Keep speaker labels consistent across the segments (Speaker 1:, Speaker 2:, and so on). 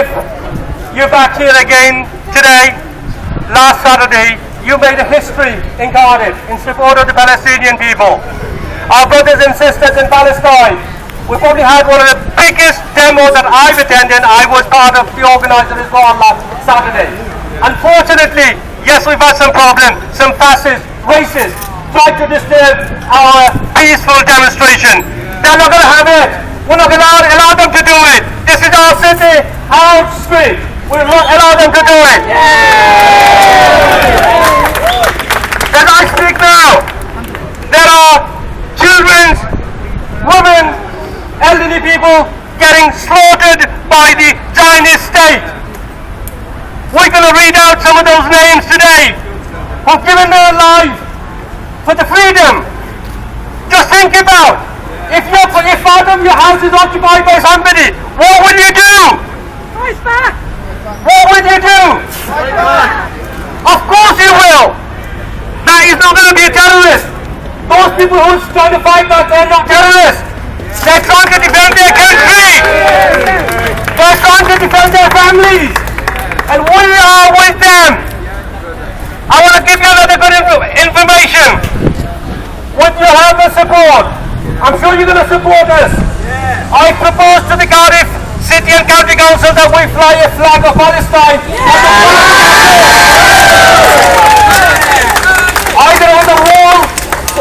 Speaker 1: Cardiff, you're back here again today. Last Saturday, you made a history in Cardiff in support of the Palestinian people. Our brothers and sisters in Palestine, we probably had one of the biggest demos that I've attended. I was part of the organizer as well last Saturday. Unfortunately, yes, we've had some problems. Some fascists, racists, tried to disturb our peaceful demonstration. They're not going to have it. We're not going to allow them to do it. This is our city, our street. We'll not allow them to do it. As I speak now, there are children, women, elderly people getting slaughtered by the Zionist state. We're going to read out some of those names today who've given their life for the freedom. Just think about, if part of your house is occupied by somebody, what would you do?
Speaker 2: Fight back!
Speaker 1: What would you do?
Speaker 2: Fight back!
Speaker 1: Of course you will! That is not going to be a terrorist. Those people who are trying to fight back, they're not terrorists. They're trying to defend their country. They're trying to defend their families. And we are with them. I want to give you another good information. With your help and support, I'm sure you're going to support us. I propose to the Cardiff City and County Council that we fly a flag of Palestine either on the wall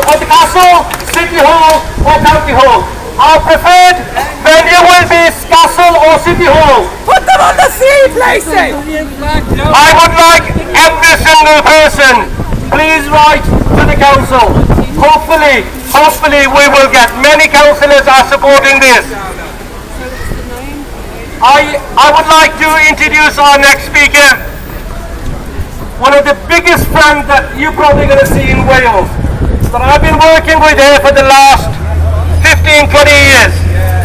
Speaker 1: of the castle, City Hall or County Hall. Our preferred venue will be Castle or City Hall.
Speaker 2: Put them on the sea places!
Speaker 1: I would like every single person, please write to the council. Hopefully we will get many councillors are supporting this. I would like to introduce our next speaker. One of the biggest friends that you're probably going to see in Wales. But I've been working with her for the last 15, 20 years.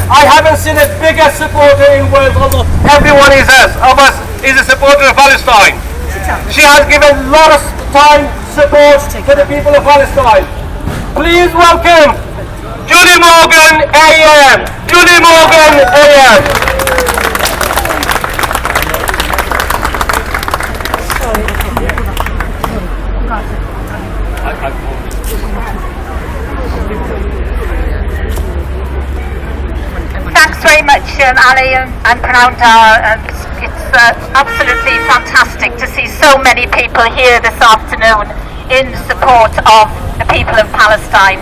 Speaker 1: I haven't seen a bigger supporter in Wales, although everyone of us is a supporter of Palestine. She has given a lot of time, support to the people of Palestine. Please welcome Julie Morgan AM. Julie Morgan AM.
Speaker 3: Thanks very much, Ali and Prananda. It's absolutely fantastic to see so many people here this afternoon in support of the people of Palestine.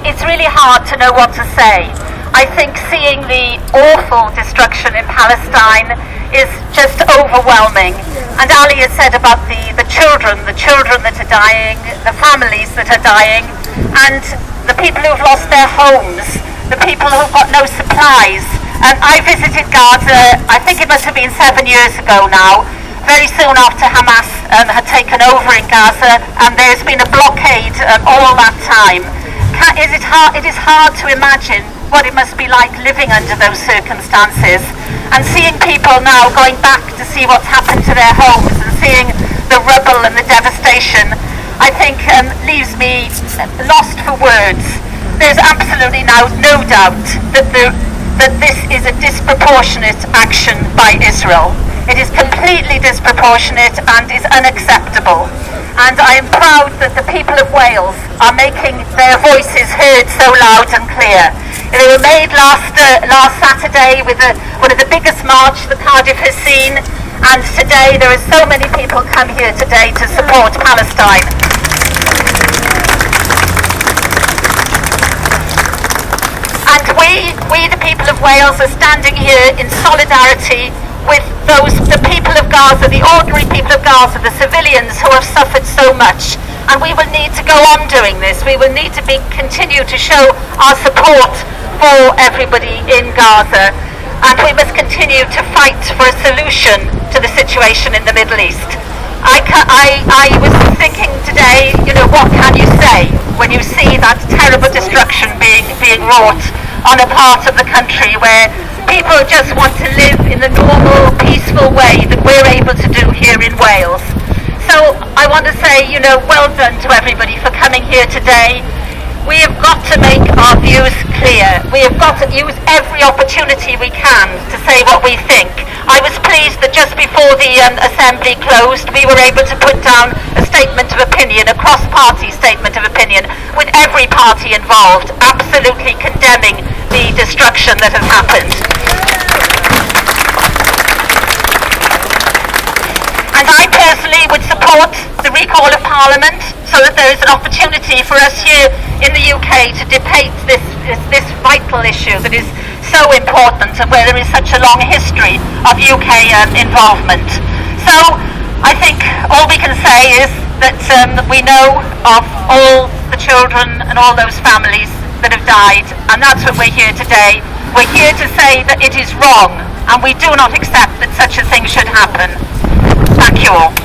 Speaker 3: It's really hard to know what to say. I think seeing the awful destruction in Palestine is just overwhelming. And Ali has said about the children that are dying, the families that are dying, and the people who've lost their homes, the people who've got no supplies. And I visited Gaza, I think it must have been 7 years ago now, very soon after Hamas had taken over in Gaza, and there's been a blockade all that time. It is hard to imagine what it must be like living under those circumstances, and seeing people now going back to see what's happened to their homes and seeing the rubble and the devastation, I think leaves me lost for words. There's absolutely now no doubt that this is a disproportionate action by Israel. It is completely disproportionate and is unacceptable. And I am proud that the people of Wales are making their voices heard so loud and clear. They were made last Saturday with one of the biggest march that Cardiff has seen, and today there are so many people come here today to support Palestine. And we the people of Wales are standing here in solidarity with the people of Gaza, the ordinary people of Gaza, the civilians who have suffered so much. And we will need to go on doing this. We will need to continue to show our support for everybody in Gaza. And we must continue to fight for a solution to the situation in the Middle East. I was thinking today, what can you say when you see that terrible destruction being wrought on a part of the country where people just want to live in the normal, peaceful way that we're able to do here in Wales. So I want to say, well done to everybody for coming here today. We have got to make our views clear. We have got to use every opportunity we can to say what we think. before the Assembly closed, we were able to put down a statement of opinion, a cross-party statement of opinion, with every party involved absolutely condemning the destruction that has happened. And I personally would support the recall of Parliament so that there is an opportunity for us here in the UK to debate this vital issue that is so important and where there is such a long history of UK involvement. So I think all we can say is that we know of all the children and all those families that have died, and that's what we're here today. We're here to say that it is wrong and we do not accept that such a thing should happen. Thank you all.